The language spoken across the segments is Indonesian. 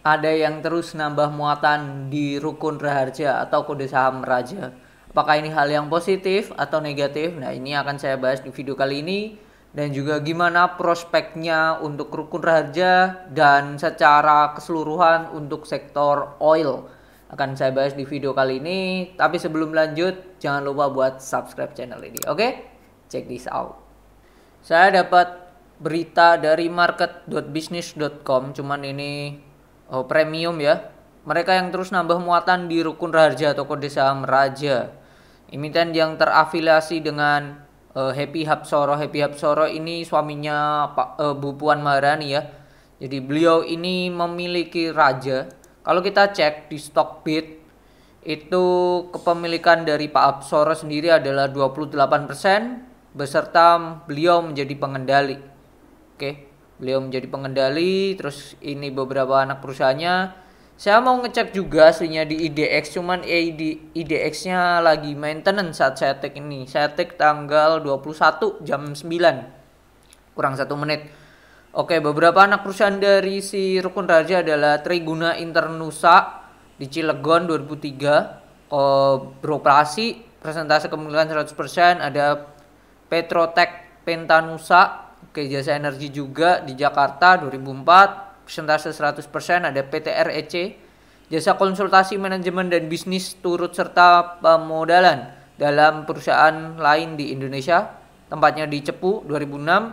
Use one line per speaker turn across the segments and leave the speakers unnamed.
ada yang terus nambah muatan di rukun Raharja atau kode saham Raja. Apakah ini hal yang positif atau negatif? Nah, ini akan saya bahas di video kali ini, dan juga gimana prospeknya untuk rukun Raharja dan secara keseluruhan untuk sektor oil akan saya bahas di video kali ini. Tapi sebelum lanjut, jangan lupa buat subscribe channel ini. Oke? Check this out. Saya dapat berita dari market.business.com, cuman ini premium ya. Mereka yang terus nambah muatan di rukun Raharja atau kode saham Raja. Emiten yang terafiliasi dengan Happy Hapsoro. Happy Hapsoro ini suaminya Bu Puan Maharani ya. Jadi beliau ini memiliki Raja. Kalau kita cek di Stockbit, itu kepemilikan dari Pak Hapsoro sendiri adalah 28%, beserta beliau menjadi pengendali. Oke, beliau menjadi pengendali. Terus ini beberapa anak perusahaannya. Saya mau ngecek juga aslinya di IDX, cuman IDX-nya lagi maintenance saat saya take ini. Saya take tanggal 21 jam 9, kurang 1 menit. Oke, beberapa anak perusahaan dari si Rukun Raja adalah Triguna Internusa di Cilegon 2003, beroperasi, presentase kepemilikan 100%. Ada Petrotech Pentanusa, oke, jasa energi juga di Jakarta 2004, persentase 100%. Ada PT REC, jasa konsultasi manajemen dan bisnis turut serta pemodalan dalam perusahaan lain di Indonesia, tempatnya di Cepu 2006,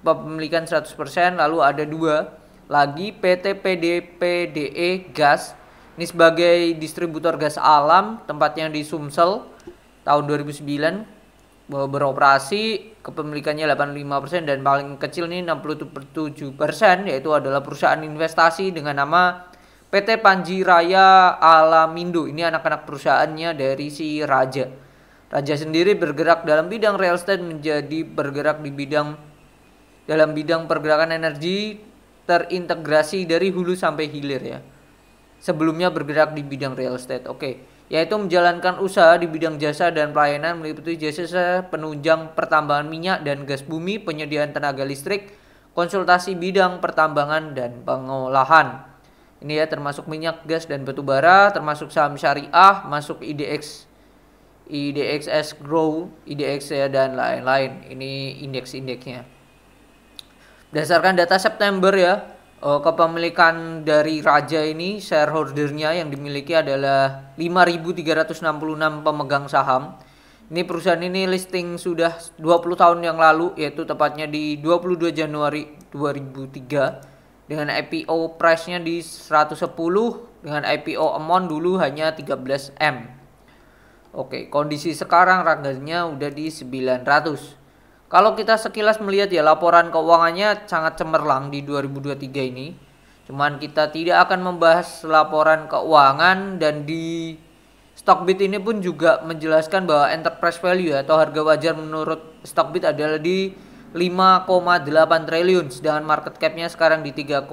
pemilikan 100%. Lalu ada dua lagi, PT PDE Gas, ini sebagai distributor gas alam, tempatnya di Sumsel tahun 2009, beroperasi, kepemilikannya 85%, dan paling kecil ini 67%, yaitu adalah perusahaan investasi dengan nama PT Panji Raya Alamindo. Ini anak-anak perusahaannya dari si Raja. Raja sendiri bergerak dalam bidang real estate, menjadi bergerak di dalam bidang pergerakan energi terintegrasi dari hulu sampai hilir ya. Sebelumnya bergerak di bidang real estate. Oke. Yaitu menjalankan usaha di bidang jasa dan pelayanan, meliputi jasa penunjang pertambangan minyak dan gas bumi, penyediaan tenaga listrik, konsultasi bidang pertambangan dan pengolahan. Ini ya, termasuk minyak, gas, dan batu bara, termasuk saham syariah, masuk IDX, IDXS Grow, IDX ya, dan lain-lain. Ini indeks-indeksnya. Berdasarkan data September ya, kepemilikan dari Raja ini, shareholdernya yang dimiliki adalah 5.366 pemegang saham. Ini perusahaan ini listing sudah 20 tahun yang lalu, yaitu tepatnya di 22 Januari 2003, dengan IPO price-nya di 110, dengan IPO amount dulu hanya 13 M. Oke, kondisi sekarang harganya udah di 900. Kalau kita sekilas melihat ya, laporan keuangannya sangat cemerlang di 2023 ini. Cuman kita tidak akan membahas laporan keuangan, dan di Stockbit ini pun juga menjelaskan bahwa enterprise value atau harga wajar menurut Stockbit adalah di 5,8 triliun, sedangkan market cap-nya sekarang di 3,8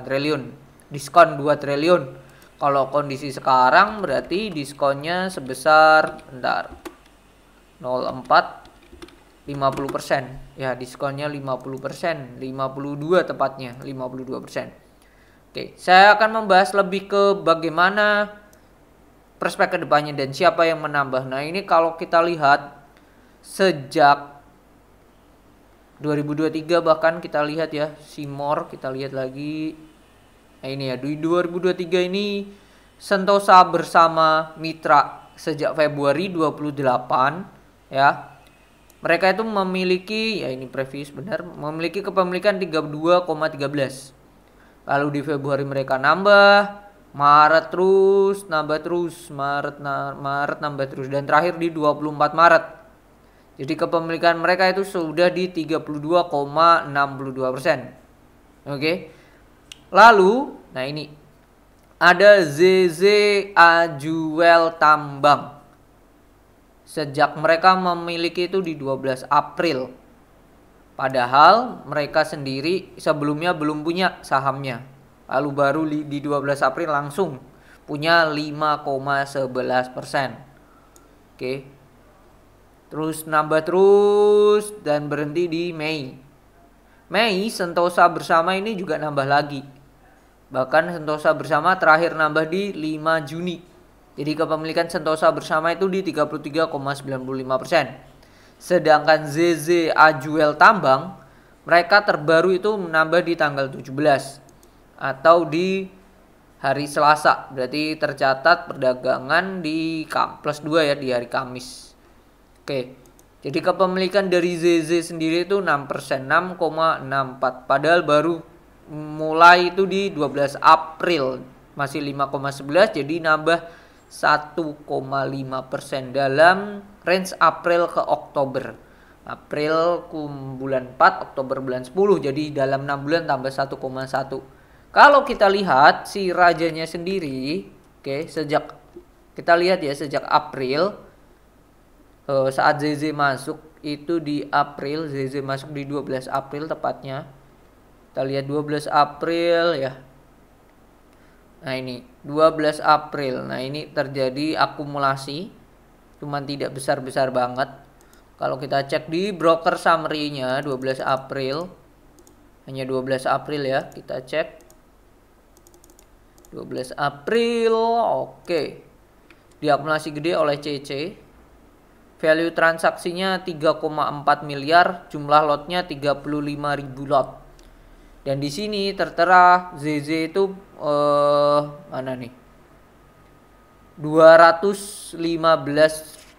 triliun. Diskon 2 triliun. Kalau kondisi sekarang berarti diskonnya sebesar 0,4 50%. Ya, diskonnya 50%, 52 tepatnya, 52%. Oke, saya akan membahas lebih ke bagaimana prospek kedepannya dan siapa yang menambah. Nah, ini kalau kita lihat sejak 2023, bahkan kita lihat ya, Simor, kita lihat lagi. Nah, ini ya, di 2023 ini Sentosa bersama mitra sejak Februari 28 ya. Mereka itu memiliki, ya ini previous benar, memiliki kepemilikan 32,13. Lalu di Februari mereka nambah, Maret terus, nambah terus, Maret nambah terus, dan terakhir di 24 Maret. Jadi kepemilikan mereka itu sudah di 32,62%. Oke. Lalu, nah ini ada ZZ Ajuel Tambang. Sejak mereka memiliki itu di 12 April. Padahal mereka sendiri sebelumnya belum punya sahamnya. Lalu baru di 12 April langsung punya 5,11%. Oke. Terus nambah terus dan berhenti di Mei. Mei Sentosa bersama ini juga nambah lagi. Bahkan Sentosa Bersama terakhir nambah di 5 Juni. Jadi kepemilikan Sentosa Bersama itu di 33,95%. Sedangkan ZZ Ajuel Tambang, mereka terbaru itu menambah di tanggal 17 atau di hari Selasa. Berarti tercatat perdagangan di plus 2 ya, di hari Kamis. Oke. Jadi kepemilikan dari ZZ sendiri itu 6%, 6,64. Padahal baru mulai itu di 12 April. Masih 5,11, jadi nambah 1,5% dalam range April ke Oktober. April bulan 4, Oktober bulan 10. Jadi dalam 6 bulan tambah 1,1. Kalau kita lihat si rajanya sendiri, oke, sejak kita lihat ya, sejak April saat ZZ masuk itu di April, ZZ masuk di 12 April tepatnya. Kita lihat 12 April ya. Nah ini 12 April. Nah ini terjadi akumulasi, cuman tidak besar-besar banget. Kalau kita cek di broker summary-nya 12 April, hanya 12 April ya, kita cek 12 April, oke. Diakumulasi gede oleh CC. Value transaksinya 3,4 miliar, jumlah lotnya 35.000 lot. Dan di sini tertera ZZ itu mana nih? 215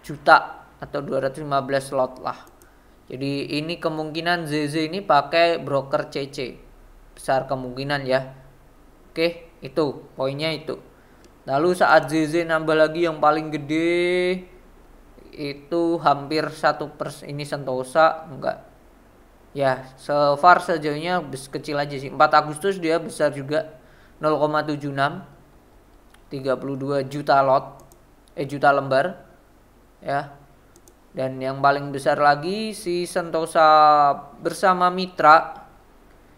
juta atau 215 lot lah. Jadi ini kemungkinan ZZ ini pakai broker CC. Besar kemungkinan ya. Oke, itu poinnya itu. Lalu saat ZZ nambah lagi yang paling gede itu hampir 1%. Ini Sentosa enggak. Ya, so far sejauhnya kecil aja sih. 4 Agustus dia besar juga 0,76, 32 juta lot, juta lembar ya. Dan yang paling besar lagi si Sentosa Bersama Mitra,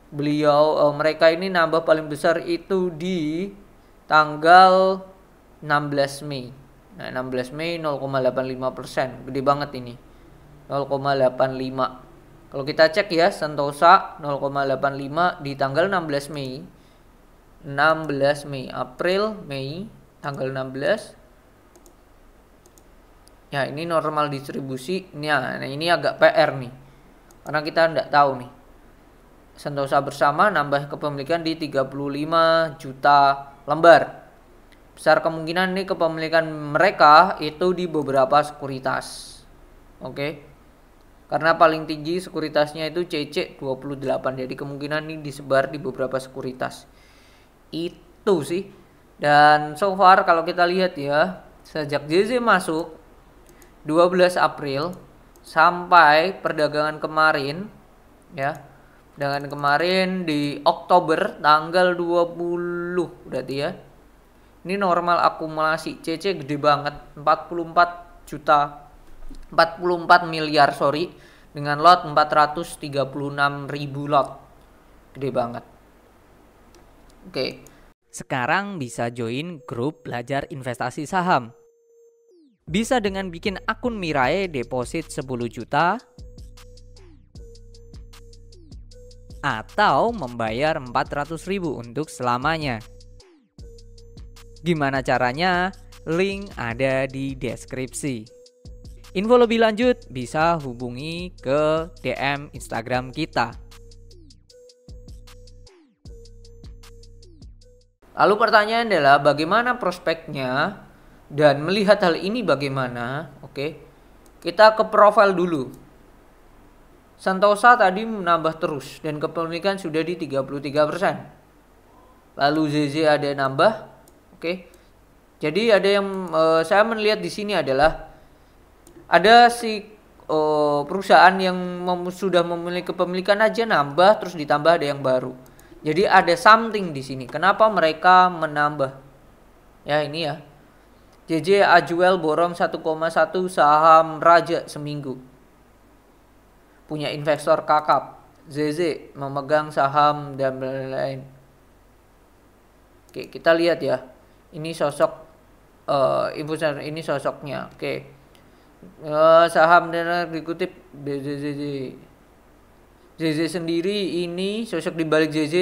beliau mereka ini nambah paling besar itu di tanggal 16 Mei. Nah 16 Mei 0,85%, gede banget ini, 0,85. Kalau kita cek ya, Sentosa 0,85 di tanggal 16 Mei. 16 Mei, April, Mei, tanggal 16. Ya, ini normal distribusi. Nah, ini agak PR nih. Karena kita enggak tahu nih. Sentosa Bersama nambah kepemilikan di 35 juta lembar. Besar kemungkinan nih kepemilikan mereka itu di beberapa sekuritas. Oke. Karena paling tinggi sekuritasnya itu CC 28. Jadi kemungkinan ini disebar di beberapa sekuritas. Itu sih. Dan so far kalau kita lihat ya, sejak ZZ masuk 12 April sampai perdagangan kemarin ya. Perdagangan kemarin di Oktober tanggal 20 berarti ya. Ini normal akumulasi. CC gede banget, 44 juta 44 miliar sorry, dengan lot 436.000 lot. Gede banget. Oke.
Sekarang bisa join grup belajar investasi saham. Bisa dengan bikin akun Mirai deposit 10 juta atau membayar 400.000 untuk selamanya. Gimana caranya? Link ada di deskripsi. Info lebih lanjut bisa hubungi ke DM Instagram kita.
Lalu pertanyaan adalah bagaimana prospeknya dan melihat hal ini bagaimana? Oke. Kita ke profil dulu. Sentosa tadi menambah terus dan kepemilikan sudah di 33%. Lalu ZZ ada nambah. Oke. Jadi ada yang saya melihat di sini adalah ada si perusahaan yang sudah memiliki kepemilikan aja nambah terus ditambah ada yang baru. Jadi ada something di sini. Kenapa mereka menambah? Ya ini ya. JJ Ajuel borong 1,1 saham Raja seminggu. Punya investor kakap. ZZ memegang saham dan lain-lain. Oke, kita lihat ya. Ini sosok investor, ini sosoknya. Oke. Saham dan dikutip ZZ sendiri ini sosok di balik ZZ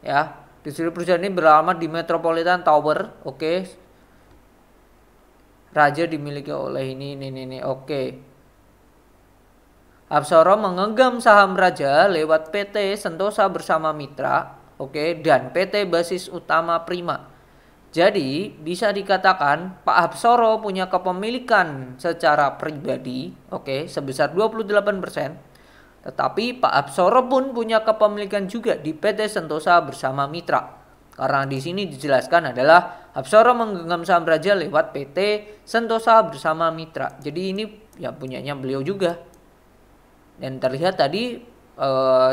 ya. Distribusi perusahaan ini beralamat di Metropolitan Tower. Oke. Raja dimiliki oleh ini. Oke. Apsara memegang saham Raja lewat PT Sentosa bersama mitra. Oke, dan PT Basis Utama Prima. Jadi bisa dikatakan Pak Apsara punya kepemilikan secara pribadi, oke, sebesar 28%. Tetapi Pak Apsara pun punya kepemilikan juga di PT Sentosa bersama mitra. Karena di sini dijelaskan adalah Apsara menggenggam saham Raja lewat PT Sentosa bersama mitra. Jadi ini ya punyanya beliau juga. Dan terlihat tadi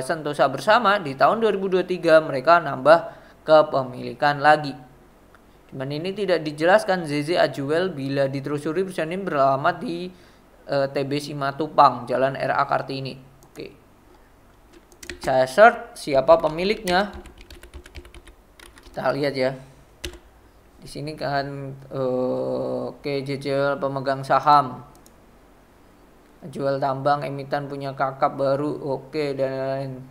Sentosa bersama di tahun 2023 mereka nambah kepemilikan lagi. Cuman ini tidak dijelaskan ZZ Ajuel bila ditelusuri perusahaan ini beralamat di TB Simatupang, Jalan RA Kartini. Oke. Saya search siapa pemiliknya. Kita lihat ya. Di sini kan oke, JJL pemegang saham. Jual tambang, emiten punya kakap baru. Oke, dan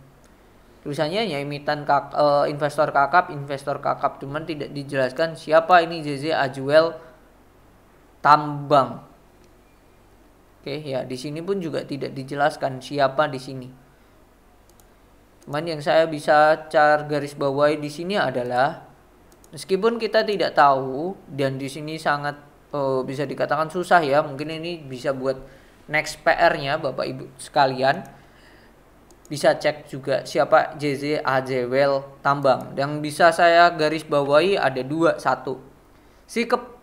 tulisannya ya investor kakap, cuman tidak dijelaskan siapa ini ZZ Ajuel tambang. Oke, ya di sini pun juga tidak dijelaskan siapa di sini. Cuman yang saya bisa garis bawahi di sini adalah meskipun kita tidak tahu dan di sini sangat bisa dikatakan susah ya, mungkin ini bisa buat next PR-nya Bapak Ibu sekalian. Bisa cek juga siapa ZZ Ajuel tambang. Yang bisa saya garis bawahi ada dua. Satu,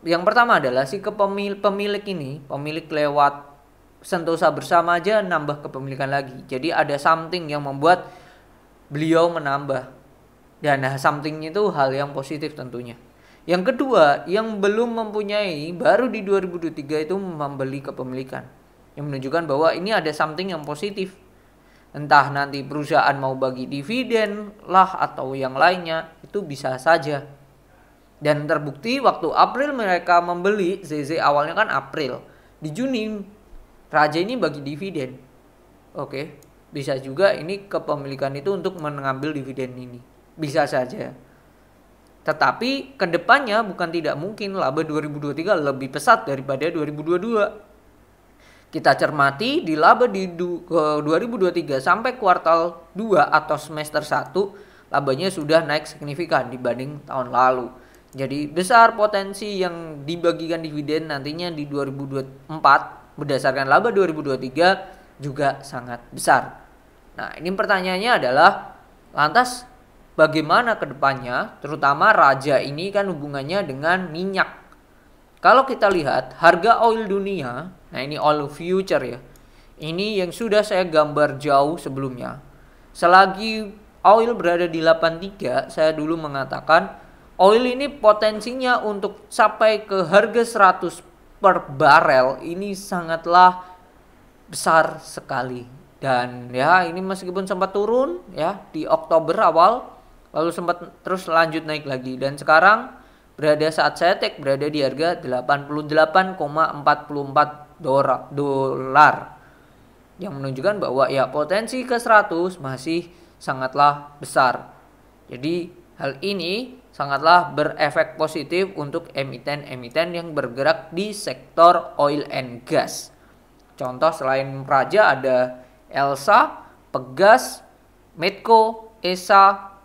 yang pertama adalah pemilik ini, pemilik lewat Sentosa bersama aja nambah kepemilikan lagi. Jadi ada something yang membuat beliau menambah. Dan something itu hal yang positif tentunya. Yang kedua, yang belum mempunyai baru di 2023 itu membeli kepemilikan. Yang menunjukkan bahwa ini ada something yang positif. Entah nanti perusahaan mau bagi dividen lah atau yang lainnya, itu bisa saja. Dan terbukti waktu April mereka membeli, ZZ awalnya kan April. Di Juni Raja ini bagi dividen. Oke, bisa juga ini kepemilikan itu untuk mengambil dividen ini. Bisa saja. Tetapi kedepannya bukan tidak mungkin laba 2023 lebih pesat daripada 2022. Kita cermati di laba di 2023 sampai kuartal 2 atau semester 1 labanya sudah naik signifikan dibanding tahun lalu. Jadi besar potensi yang dibagikan dividen nantinya di 2024 berdasarkan laba 2023 juga sangat besar. Nah, ini pertanyaannya adalah lantas bagaimana ke depannya, terutama Raja ini kan hubungannya dengan minyak. Kalau kita lihat harga oil dunia, nah ini oil future ya. Ini yang sudah saya gambar jauh sebelumnya. Selagi oil berada di 83, saya dulu mengatakan oil ini potensinya untuk sampai ke harga 100 per barel ini sangatlah besar sekali. Dan ya ini meskipun sempat turun ya di Oktober awal, lalu sempat terus lanjut naik lagi. Dan sekarang saat saya tag berada di harga 88,44 dolar yang menunjukkan bahwa ya potensi ke 100 masih sangatlah besar. Jadi hal ini sangatlah berefek positif untuk emiten-emiten yang bergerak di sektor oil and gas. Contoh selain Raja ada Elsa, Pegas, Medco, ESA,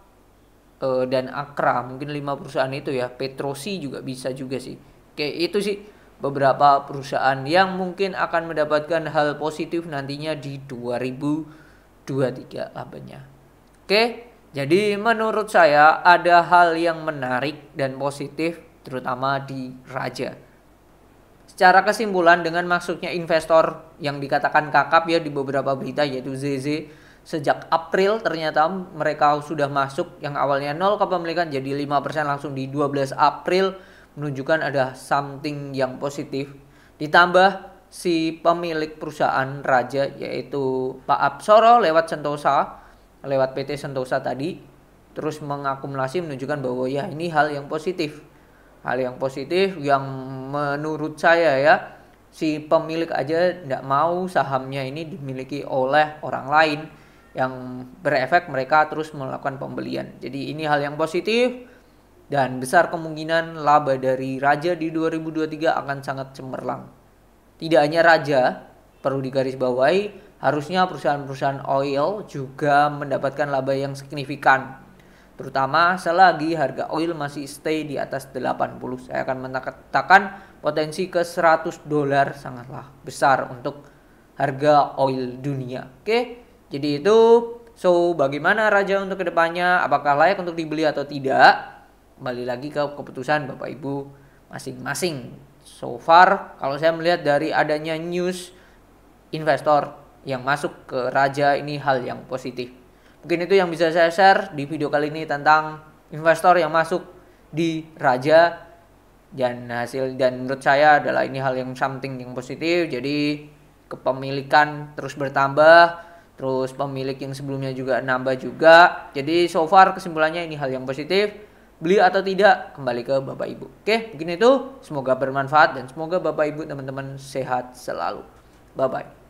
dan Akra, mungkin 5 perusahaan itu ya. Petrosi juga bisa juga sih. Oke, itu sih beberapa perusahaan yang mungkin akan mendapatkan hal positif nantinya di 2023 labanya. Oke, jadi menurut saya ada hal yang menarik dan positif terutama di Raja. Secara kesimpulan dengan masuknya investor yang dikatakan kakap ya di beberapa berita yaitu ZZ, sejak April ternyata mereka sudah masuk yang awalnya 0 kepemilikan jadi 5% langsung di 12 April, menunjukkan ada something yang positif. Ditambah si pemilik perusahaan Raja yaitu Pak Apsara lewat Sentosa, lewat PT Sentosa tadi terus mengakumulasi menunjukkan bahwa ya ini hal yang positif. Hal yang positif yang menurut saya ya si pemilik aja tidak mau sahamnya ini dimiliki oleh orang lain. yang berefek mereka terus melakukan pembelian. Jadi ini hal yang positif dan besar kemungkinan laba dari Raja di 2023 akan sangat cemerlang. Tidak hanya Raja, perlu digarisbawahi, harusnya perusahaan-perusahaan oil juga mendapatkan laba yang signifikan. Terutama selagi harga oil masih stay di atas 80. Saya akan mengatakan potensi ke $100 sangatlah besar untuk harga oil dunia. Oke, jadi itu. So, bagaimana Raja untuk kedepannya? Apakah layak untuk dibeli atau tidak? Kembali lagi ke keputusan Bapak Ibu masing-masing. So far, kalau saya melihat dari adanya news investor yang masuk ke Raja, ini hal yang positif. Mungkin itu yang bisa saya share di video kali ini tentang investor yang masuk di Raja, dan menurut saya adalah ini hal yang something yang positif. Jadi kepemilikan terus bertambah, terus pemilik yang sebelumnya juga nambah juga. Jadi so far kesimpulannya ini hal yang positif. Beli atau tidak kembali ke Bapak Ibu. Oke, mungkin itu. Semoga bermanfaat dan semoga Bapak Ibu teman-teman sehat selalu. Bye bye.